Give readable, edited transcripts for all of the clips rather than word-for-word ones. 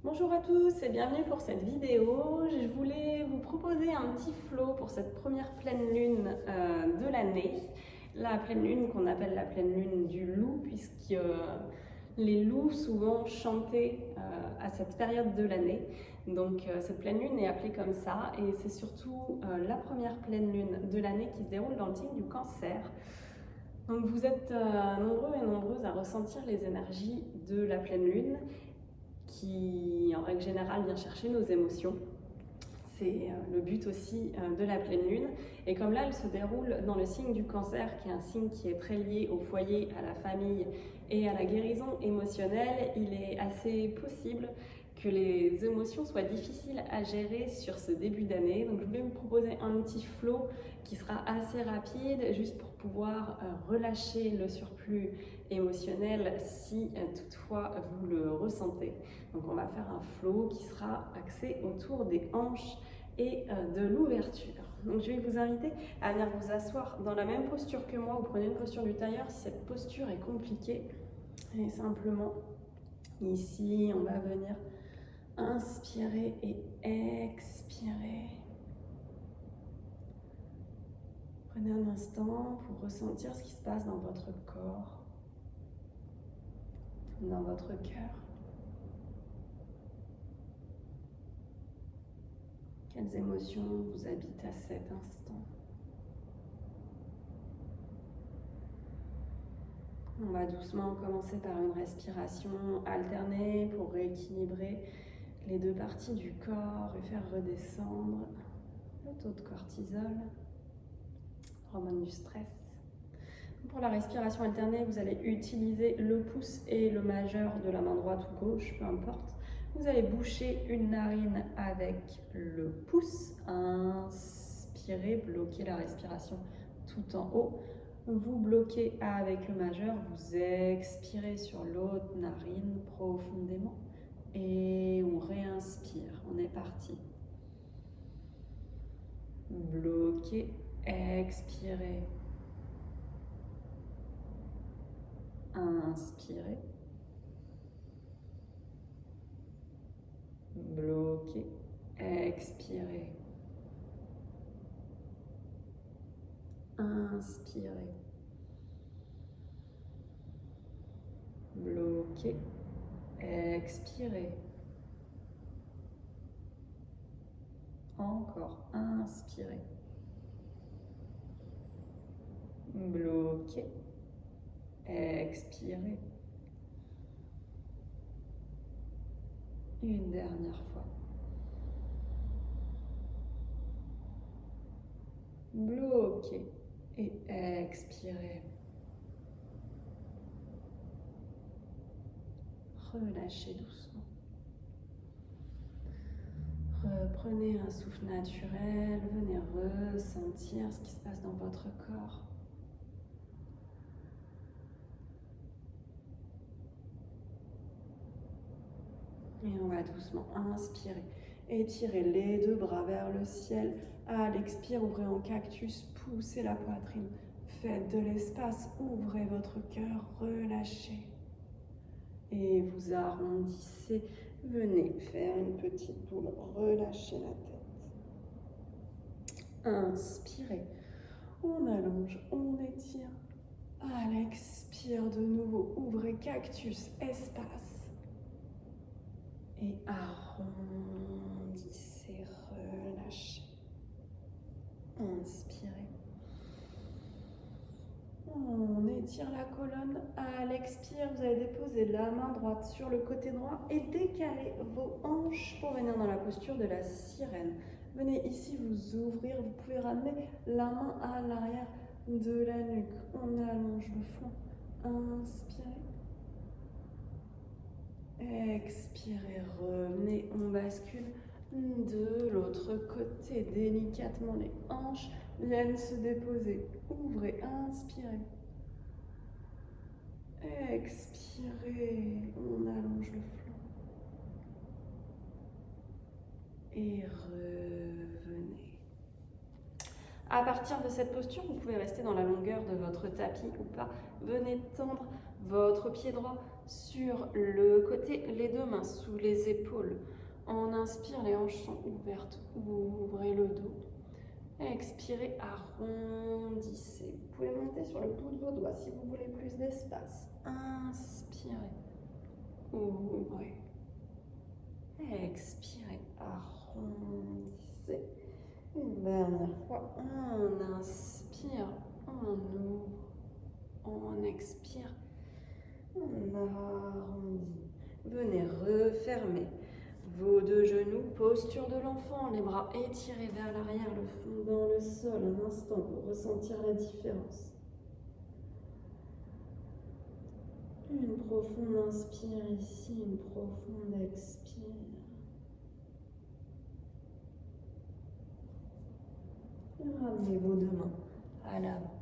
Bonjour à tous et bienvenue pour cette vidéo. Je voulais vous proposer un petit flow pour cette première pleine lune de l'année. La pleine lune qu'on appelle la pleine lune du loup, puisque les loups souvent chantaient à cette période de l'année. Donc cette pleine lune est appelée comme ça et c'est surtout la première pleine lune de l'année qui se déroule dans le signe du Cancer. Donc vous êtes nombreux et nombreuses à ressentir les énergies de la pleine lune qui, en règle générale, vient chercher nos émotions. C'est le but aussi de la pleine lune. Et comme là, elle se déroule dans le signe du Cancer, qui est un signe qui est très lié au foyer, à la famille et à la guérison émotionnelle, il est assez possible que les émotions soient difficiles à gérer sur ce début d'année. Donc je voulais vous proposer un petit flow qui sera assez rapide, juste pour pouvoir relâcher le surplus émotionnel si toutefois vous le ressentez. Donc on va faire un flow qui sera axé autour des hanches et de l'ouverture. Donc je vais vous inviter à venir vous asseoir dans la même posture que moi. Vous prenez une posture du tailleur si cette posture est compliquée. Et simplement, ici, on va venir inspirer et expirer. Prenez un instant pour ressentir ce qui se passe dans votre corps, dans votre cœur. Quelles émotions vous habitent à cet instant? On va doucement commencer par une respiration alternée pour rééquilibrer les deux parties du corps et faire redescendre le taux de cortisol, hormone du stress. Pour la respiration alternée, vous allez utiliser le pouce et le majeur de la main droite ou gauche, peu importe. Vous allez boucher une narine avec le pouce, inspirez, bloquez la respiration tout en haut. Vous bloquez avec le majeur, vous expirez sur l'autre narine profondément et on réinspire. On est parti. Bloquez, expirez. Inspirez. Bloquez, expirez. Inspirez. Bloquez, expirez. Encore, inspirez. Bloquez, expirez. Une dernière fois. Bloquez et expirez. Relâchez doucement. Reprenez un souffle naturel, venez ressentir ce qui se passe dans votre corps. Et on va doucement inspirer. Étirez les deux bras vers le ciel. À l'expire, ouvrez en cactus, poussez la poitrine. Faites de l'espace, ouvrez votre cœur, relâchez. Et vous arrondissez. Venez faire une petite boule, relâchez la tête. Inspirez. On allonge, on étire. À l'expire de nouveau, ouvrez cactus, espace. Et arrondissez, relâchez. Inspirez. On étire la colonne. À l'expire, vous allez déposer la main droite sur le côté droit et décaler vos hanches pour venir dans la posture de la sirène. Venez ici vous ouvrir. Vous pouvez ramener la main à l'arrière de la nuque. On allonge le flanc. Inspirez. Expirez, revenez, on bascule de l'autre côté. Délicatement, les hanches viennent se déposer. Ouvrez, inspirez. Expirez, on allonge le flanc. Et revenez. À partir de cette posture, vous pouvez rester dans la longueur de votre tapis ou pas. Venez tendre votre pied droit sur le côté, les deux mains sous les épaules. On inspire, les hanches sont ouvertes, ouvrez le dos. Expirez, arrondissez. Vous pouvez monter sur le bout de vos doigts si vous voulez plus d'espace. Inspirez, ouvrez. Expirez, arrondissez. Une dernière fois, on inspire, on ouvre, on expire, on arrondit. Venez refermer vos deux genoux, posture de l'enfant, les bras étirés vers l'arrière, le front dans le sol, un instant pour ressentir la différence. Une profonde inspire ici, une profonde expire. Ramenez vos deux mains à l'avant,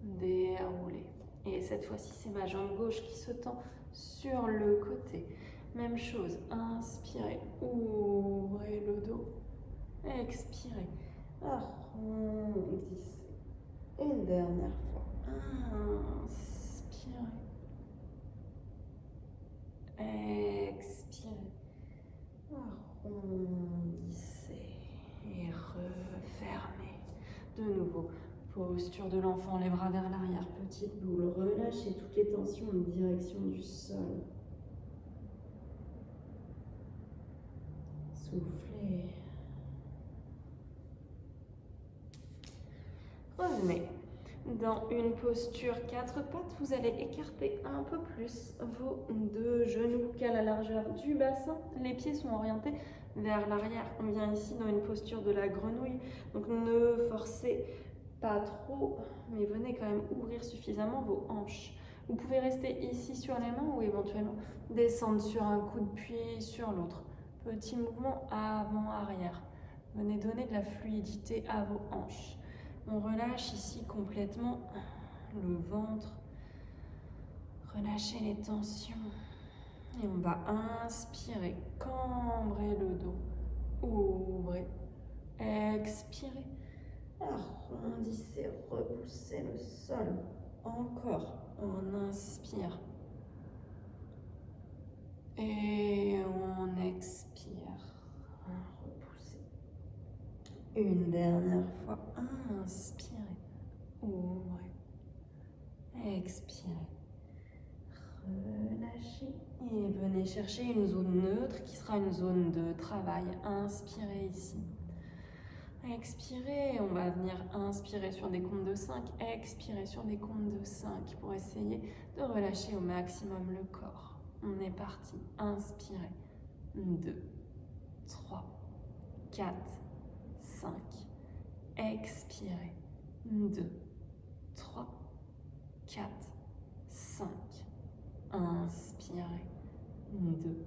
déroulez. Et cette fois-ci, c'est ma jambe gauche qui se tend sur le côté. Même chose, inspirez, ouvrez le dos, expirez, arrondissez. Une dernière fois, inspirez, expirez, arrondissez et refermez. De nouveau, posture de l'enfant, les bras vers l'arrière, petite boule, relâchez toutes les tensions en direction du sol. Soufflez. Revenez. Dans une posture 4 pattes, vous allez écarter un peu plus vos deux genoux qu'à la largeur du bassin. Les pieds sont orientés vers l'arrière. On vient ici dans une posture de la grenouille. Donc ne forcez pas trop, mais venez quand même ouvrir suffisamment vos hanches. Vous pouvez rester ici sur les mains ou éventuellement descendre sur un coude puis sur l'autre. Petit mouvement avant-arrière. Venez donner de la fluidité à vos hanches. On relâche ici complètement le ventre. Relâchez les tensions. Et on va inspirer, cambrer le dos. Ouvrez. Expirez. Arrondissez, repoussez le sol. Encore. On inspire. Et on expire. Repoussez. Une dernière fois. Inspirez. Ouvrez. Expirez. Relâchez. Et venez chercher une zone neutre qui sera une zone de travail. Inspirez ici. Expirez, on va venir inspirer sur des comptes de 5, expirer sur des comptes de 5 pour essayer de relâcher au maximum le corps. On est parti, inspirez, 2, 3, 4, 5, expirez, 2, 3, 4, 5, inspirez, 2,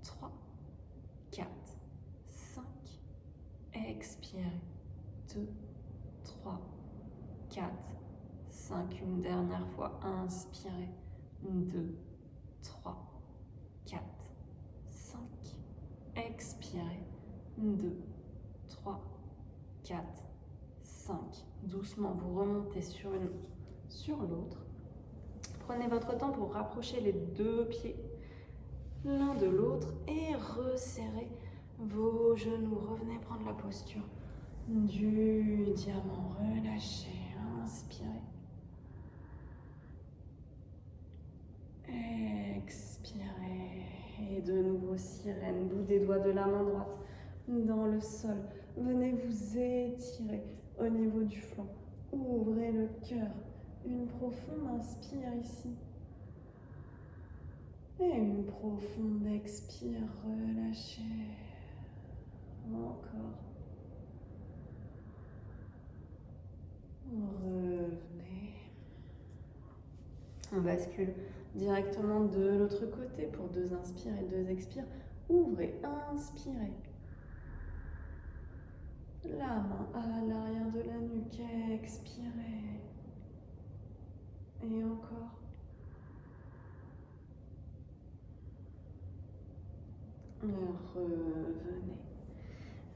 3, 4, 5, expirez, 2, 3, 4, 5, une dernière fois, inspirez, 2, 3, 4, 5, expirez, 2, 3, 4, 5, doucement vous remontez sur l'autre, prenez votre temps pour rapprocher les deux pieds l'un de l'autre et resserrez vos genoux, revenez prendre la posture du diamant, relâchez, inspirez, expirez, et de nouveau sirène, bout des doigts de la main droite dans le sol, venez vous étirer au niveau du flanc, ouvrez le cœur, une profonde inspire ici, et une profonde expire, relâchez. Encore. Revenez. On bascule directement de l'autre côté pour 2 inspires et 2 expires. Ouvrez, inspirez. La main à l'arrière de la nuque, expirez. Et encore. Revenez.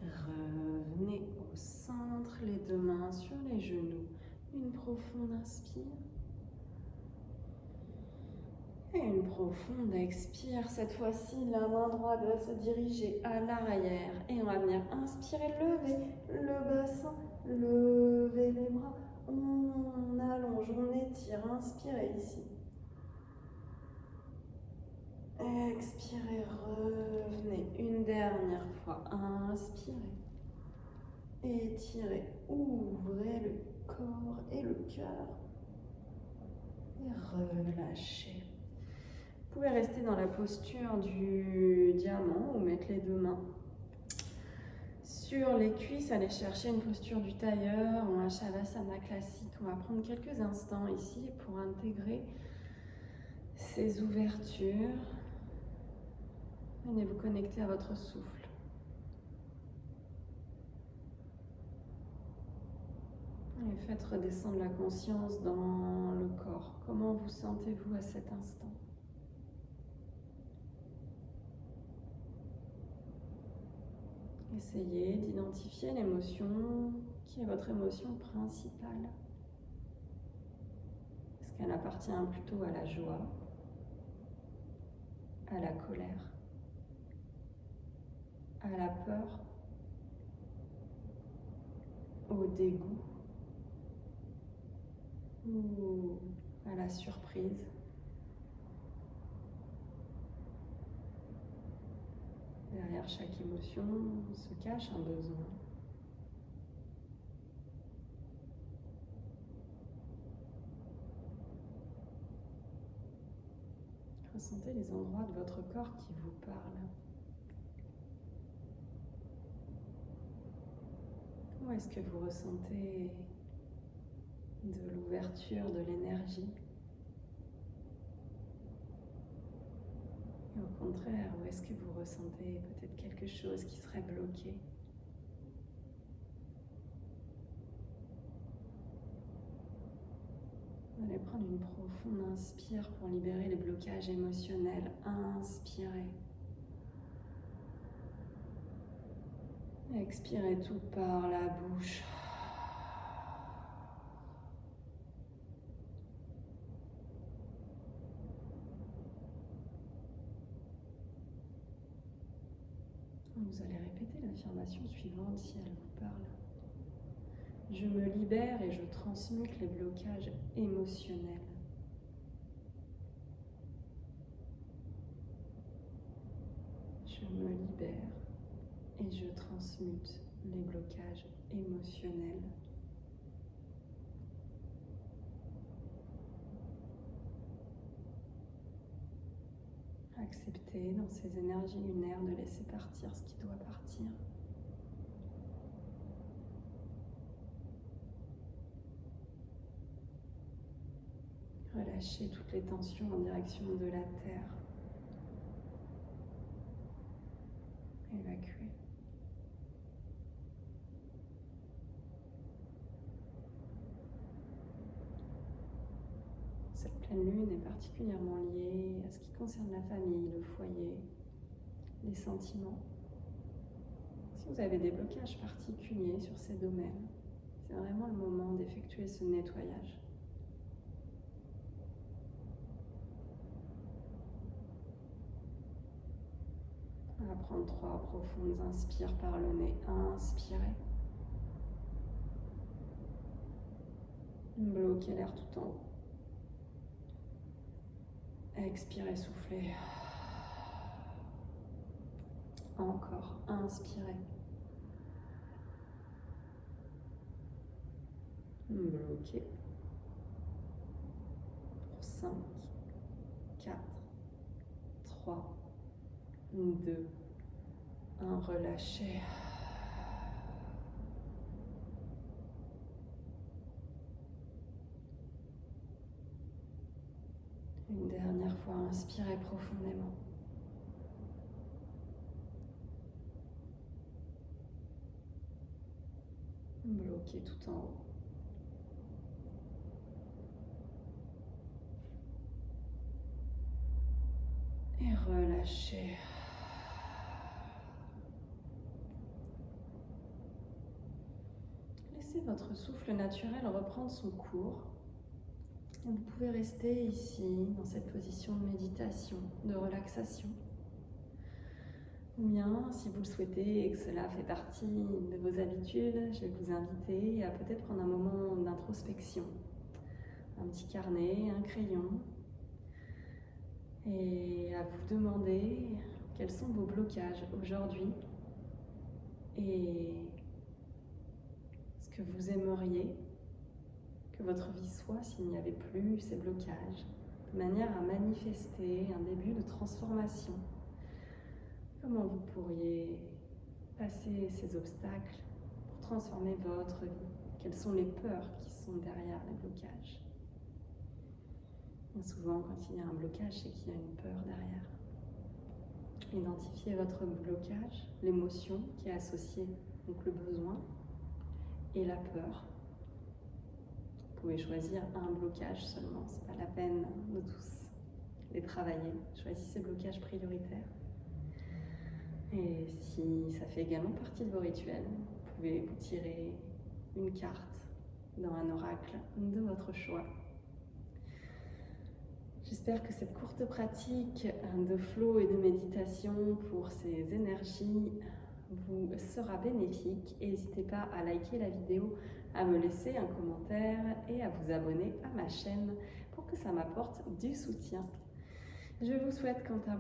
Revenez au centre, les deux mains sur les genoux. Une profonde inspire. Et une profonde expire. Cette fois-ci, la main droite va se diriger à l'arrière. Et on va venir inspirer, lever le bassin, lever les bras. On allonge, on étire. Inspirez ici. Expirez, revenez. Une dernière fois. Inspirez. Étirez, ouvrez le corps et le cœur. Et relâchez. Vous pouvez rester dans la posture du diamant ou mettre les deux mains sur les cuisses, aller chercher une posture du tailleur ou un shavasana classique. On va prendre quelques instants ici pour intégrer ces ouvertures. Venez vous connecter à votre souffle. Et faites redescendre la conscience dans le corps. Comment vous sentez-vous à cet instant ? Essayez d'identifier l'émotion qui est votre émotion principale. Est-ce qu'elle appartient plutôt à la joie, à la colère, à la peur, au dégoût ou à la surprise? Derrière chaque émotion se cache un besoin. Ressentez les endroits de votre corps qui vous parlent. Où est-ce que vous ressentez de l'ouverture, de l'énergie? Et au contraire, où est-ce que vous ressentez peut-être quelque chose qui serait bloqué? Vous allez prendre une profonde inspire pour libérer les blocages émotionnels. Inspirez. Expirez tout par la bouche. Vous allez répéter l'affirmation suivante si elle vous parle. Je me libère et je transmute les blocages émotionnels. Je me libère et je transmute les blocages émotionnels. Acceptez dans ces énergies lunaires de laisser partir ce qui doit partir. Relâchez toutes les tensions en direction de la terre. Évacuez. Cette pleine lune est particulièrement liée à ce qui concerne la famille, le foyer, les sentiments. Si vous avez des blocages particuliers sur ces domaines, c'est vraiment le moment d'effectuer ce nettoyage. On va prendre 3 profondes inspires par le nez. Inspirez. Bloquez l'air tout en haut. Expirez, soufflez. Encore. Inspirez. Bloquez. Pour 5, 4, 3, 2, 1. Relâchez. Une dernière fois, inspirez profondément. Bloquez tout en haut. Et relâchez. Laissez votre souffle naturel reprendre son cours. Vous pouvez rester ici, dans cette position de méditation, de relaxation. Ou bien, si vous le souhaitez et que cela fait partie de vos habitudes, je vais vous inviter à peut-être prendre un moment d'introspection. Un petit carnet, un crayon, et à vous demander quels sont vos blocages aujourd'hui et ce que vous aimeriez que votre vie soit s'il n'y avait plus ces blocages, de manière à manifester un début de transformation. Comment vous pourriez passer ces obstacles pour transformer votre vie? Quelles sont les peurs qui sont derrière les blocages? Et souvent, quand il y a un blocage, c'est qu'il y a une peur derrière. Identifiez votre blocage, l'émotion qui est associée, donc le besoin, et la peur. Vous pouvez choisir un blocage seulement, c'est pas la peine de tous les travailler. Choisissez ces blocages prioritaires. Et si ça fait également partie de vos rituels, vous pouvez vous tirer une carte dans un oracle de votre choix. J'espère que cette courte pratique de flow et de méditation pour ces énergies vous sera bénéfique. Et n'hésitez pas à liker la vidéo, à me laisser un commentaire et à vous abonner à ma chaîne pour que ça m'apporte du soutien. Je vous souhaite quant à